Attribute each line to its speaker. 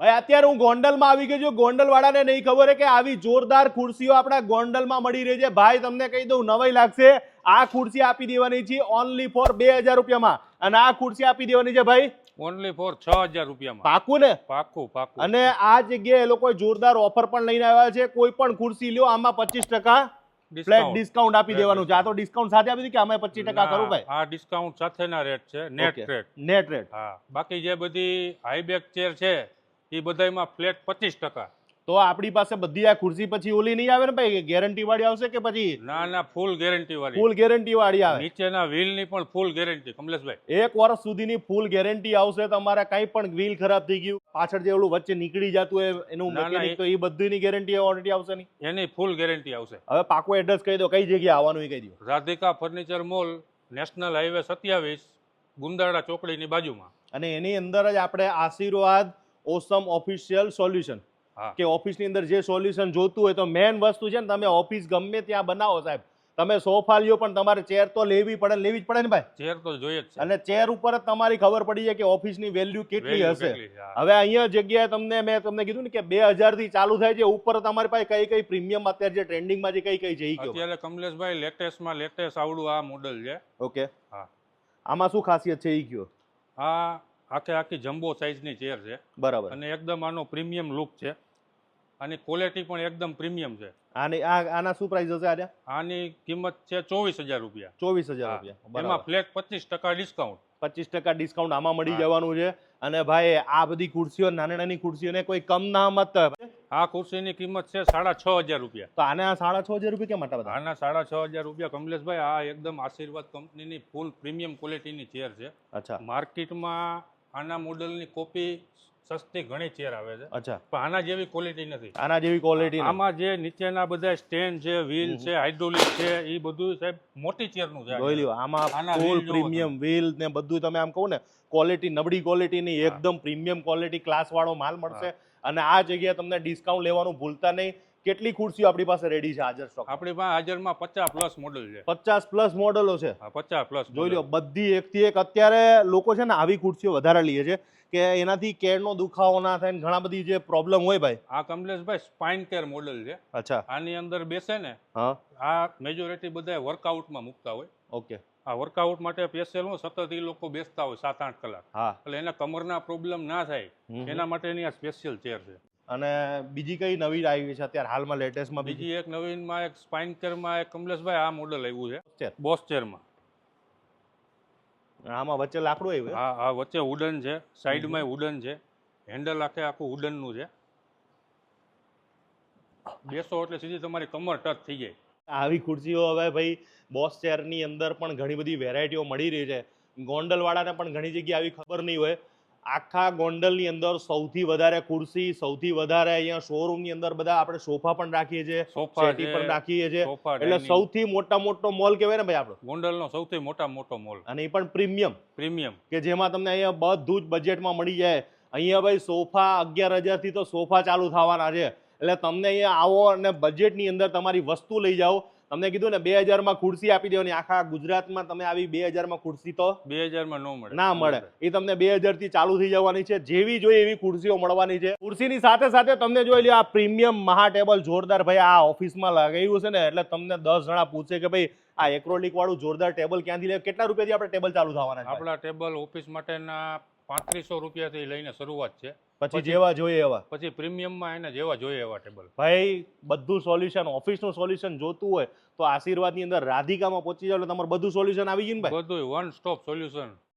Speaker 1: ભાઈ અત્યારે હું ગોંડલમાં આવી ગયો છું. ગોંડલ વાળાને નહીં ખબર હે કે આવી જોરદાર ખુરશીઓ આપણા ગોંડલમાં મળી રહી છે. ભાઈ તમને કહી દઉં, નવાઈ લાગશે. આ ખુરશી આપી દેવાની છે ઓનલી ફોર 2000 રૂપિયામાં, અને આ ખુરશી આપી દેવાની છે ભાઈ
Speaker 2: ઓનલી ફોર 6000 રૂપિયામાં.
Speaker 1: પાકું ને?
Speaker 2: પાકું.
Speaker 1: અને આ જગ્યાએ એ લોકો જોરદાર ઓફર પણ લઈને આવ્યા છે. કોઈ પણ ખુરશી લ્યો આમાં 25% ફ્લેટ ડિસ્કાઉન્ટ આપી દેવાનું છે. આ તો ડિસ્કાઉન્ટ સાથે આપી દીધું કે અમે 25% કરું ભાઈ?
Speaker 2: આ ડિસ્કાઉન્ટ સાથેના રેટ છે, નેટ રેટ. હા, બાકી જે બધી હાઈબેક ચેર છે એ બધામાં ફ્લેટ 25%.
Speaker 1: તો આપણી પાસે બધી આ ખુરશી પછી ઓલી નહીં આવે ને ભાઈ, ગેરંટી વાળી આવશે કે પછી?
Speaker 2: ના, ફૂલ ગેરંટી વાળી.
Speaker 1: ફૂલ ગેરંટી વાળી આવે.
Speaker 2: નીચેના વ્હીલ ની પણ ફૂલ ગેરંટી કમલેશભાઈ.
Speaker 1: 1 વર્ષ સુધીની ફૂલ ગેરંટી આવશે. તમારે કઈ પણ વ્હીલ ખરાબ થઈ ગયું, પાછળ જે ઓલું વચ્ચે નીકળી જતું હોય એનું મેકેનિક, તો એ બધીની ગેરંટી વોરંટી આવશે નહીં?
Speaker 2: એની ફૂલ ગેરંટી આવશે.
Speaker 1: હવે પાકું એડ્રેસ કહી દો, કઈ જગ્યાએ આવવાનું એ કહી દો.
Speaker 2: Radhika furniture mall, national highway 27, Gundala ચોકડીની બાજુમાં.
Speaker 1: અને એની અંદર જ આપણે આશીર્વાદ ઓસમ ઓફિશિયલ સોલ્યુશન, કે ઓફિસની અંદર જે સોલ્યુશન જોતું હોય, તો મેન વસ્તુ છે ને, તમે ઓફિસ ગમે ત્યાં બનાવો સાહેબ, તમે સોફા લ્યો પણ તમારે ચેર તો લેવી જ પડે ને ભાઈ?
Speaker 2: ચેર તો જોઈએ જ છે.
Speaker 1: અને ચેર ઉપર જ તમારી ખબર પડી જાય કે ઓફિસની વેલ્યુ કેટલી હશે. હવે અહીંયા જગ્યાએ મેં તમને કીધું ને કે 2000 થી ચાલુ થાય છે. ઉપર તમારી પાસે કઈ પ્રીમિયમ અત્યારે જે ટ્રેન્ડિંગમાં જે કઈ છે ઈ કયો?
Speaker 2: અત્યારે કમલેશભાઈ લેટેસ્ટ આવડું આ મોડલ છે.
Speaker 1: ઓકે, હા. આમાં શું ખાસિયત છે ઈ કયો?
Speaker 2: આ આખી જમ્બો સાઈઝની ચેર છે. બરાબર. અને એકદમ આનો પ્રીમિયમ લુક છે. આની ક્વોલિટી પણ એકદમ પ્રીમિયમ છે.
Speaker 1: આના શું પ્રાઇસ હશે?
Speaker 2: આની કિંમત છે 24000 રૂપિયા.
Speaker 1: 24000 રૂપિયા.
Speaker 2: એમાં ફ્લેટ 25% ડિસ્કાઉન્ટ.
Speaker 1: 25% ડિસ્કાઉન્ટ આમાં મળી જવાનું છે. અને ભાઈ આ બધી ખુરશીઓ, નાની ખુરશીઓને કોઈ કમ ના મત.
Speaker 2: આ ખુરશીની કિંમત છે 6500 રૂપિયા.
Speaker 1: તો આને 6500 રૂપિયા કેમ આટલા બધા?
Speaker 2: આના 6500 રૂપિયા કમલેશભાઈ, આ એકદમ આશીર્વાદ કંપનીની ફૂલ પ્રીમિયમ ક્વોલિટીની ચેર છે.
Speaker 1: અચ્છા.
Speaker 2: માર્કેટમાં આના મોડલની કોપી સસ્તી ઘણી ચેર આવે છે.
Speaker 1: અચ્છા.
Speaker 2: પણ આના જેવી ક્વોલિટી નથી.
Speaker 1: આના જેવી ક્વોલિટી?
Speaker 2: આમાં જે નીચેના બધા સ્ટેન્ડ છે, વ્હીલ છે, હાઇડ્રોલિક છે, એ બધું સાહેબ મોટી ચેરનું છે.
Speaker 1: જોઈ લ્યો, આમાં ફૂલ પ્રીમિયમ વ્હીલ ને બધું. તમે આમ કહો ને, ક્વોલિટી નબળી ક્વોલિટી નહીં, એકદમ પ્રીમિયમ ક્વોલિટી, ક્લાસ વાળો માલ મળશે. અને આ જગ્યાએ તમને ડિસ્કાઉન્ટ લેવાનું ભૂલતા નહીં. કેટલી ખુરશીઓ આપણી પાસે રેડી છે હાજર સ્ટોક?
Speaker 2: આપણી પાસે હાજરમાં 50+ મોડલ છે.
Speaker 1: 50+ મોડલો છે.
Speaker 2: 50+.
Speaker 1: જોઈ લો, બધી એકથી એક. અત્યારે લોકો છે ને આવી ખુરશીઓ વધારે લે છે કે એનાથી કેરનો દુખાવો ના થાય, ઘણા બધી જે પ્રોબ્લેમ હોય ભાઈ.
Speaker 2: આ કમલેશભાઈ સ્પાઇન કેર મોડલ છે.
Speaker 1: અચ્છા.
Speaker 2: આની અંદર બેસે ને, આ મેજોરિટી બધા વર્કઆઉટમાં મૂકતા હોય.
Speaker 1: ઓકે.
Speaker 2: આ વર્કઆઉટ માટે સ્પેશિયલ સતત એ લોકો બેસતા હોય 7-8 કલાક. એટલે એના કમરના પ્રોબ્લેમ ના થાય એના માટેની આ સ્પેશિયલ ચેર છે.
Speaker 1: અને બીજી કઈ નવી આવી છે અત્યારે હાલમાં લેટેસ્ટમાં?
Speaker 2: બીજી એક નવીનમાં એક સ્પાઇન કેરમાં એક કમલેશભાઈ આ મોડલ આવ્યું છે બોસ ચેરમાં.
Speaker 1: આમાં વચ્ચે લાકડું આવ્યું?
Speaker 2: હા, વચ્ચે વુડન છે, સાઈડમાં વુડન છે, હેન્ડલ આખું વુડનનું છે. બેસો એટલે સીધી તમારી કમર ટચ થઈ જાય.
Speaker 1: આવી ખુરશીઓ હવે ભાઈ બોસ ચેરની અંદર પણ ઘણી બધી વેરાયટીઓ મળી રહી છે. ગોંડલ વાળાને પણ ઘણી જગ્યાએ આવી ખબર નહીં હોય. આખા ગોંડલની અંદર સૌથી વધારે ખુરશી, સૌથી વધારે અહીંયા શોરૂમની અંદર બધા આપણે સોફા પણ રાખીએ છીએ, સેટી પણ રાખીએ છીએ. એટલે સૌથી મોટો મોલ કહેવાય ને ભાઈ આપણો
Speaker 2: ગોંડલનો, સૌથી મોટો મોલ.
Speaker 1: અને એ પણ પ્રીમિયમ, કે જેમાં તમને અહીંયા બધું જ બજેટમાં મળી જાય. અહીંયા ભાઈ સોફા 11000 થી તો સોફા ચાલુ થવાના છે. એટલે તમને અહીંયા આવો અને બજેટની અંદર તમારી વસ્તુ લઈ જાઓ. તમને કીધું ને 2000માં ખુરશી આપી દેવાની. આખા ગુજરાતમાં તમે આવી 2000માં ખુરશી તો
Speaker 2: 2000માં
Speaker 1: ના મળે. એ તમને 2000 થી ચાલુ થઈ જવાની છે. જેવી જોઈએ એવી ખુરશીઓ મળવાની છે. ખુરશીની સાથે સાથે તમને જોઈ લો આ પ્રીમિયમ મહા ટેબલ જોરદાર. ભાઈ આ ઓફિસમાં લગાવ્યું છે ને, એટલે તમને 10 જણા પૂછે કે ભાઈ આ એક્રોલિક વાળું જોરદાર ટેબલ ક્યાંથી લે? કેટલા રૂપિયાથી આપણે ટેબલ ચાલુ થવાના છે?
Speaker 2: આપણા ટેબલ ઓફિસ માટેના 3500 રૂપિયાથી લઈને શરૂઆત છે.
Speaker 1: પછી જેવા જોઈએ એવા,
Speaker 2: પછી પ્રીમિયમમાં એને જેવા જોઈએ એવા ટેબલ.
Speaker 1: ભાઈ બધું સોલ્યુશન, ઓફિસનું સોલ્યુશન જોતું હોય તો આશીર્વાદની અંદર રાધિકામાં પહોંચી જાવ એટલે તમારું બધું સોલ્યુશન આવી ગયું ને ભાઈ.
Speaker 2: બધું વન સ્ટોપ સોલ્યુશન.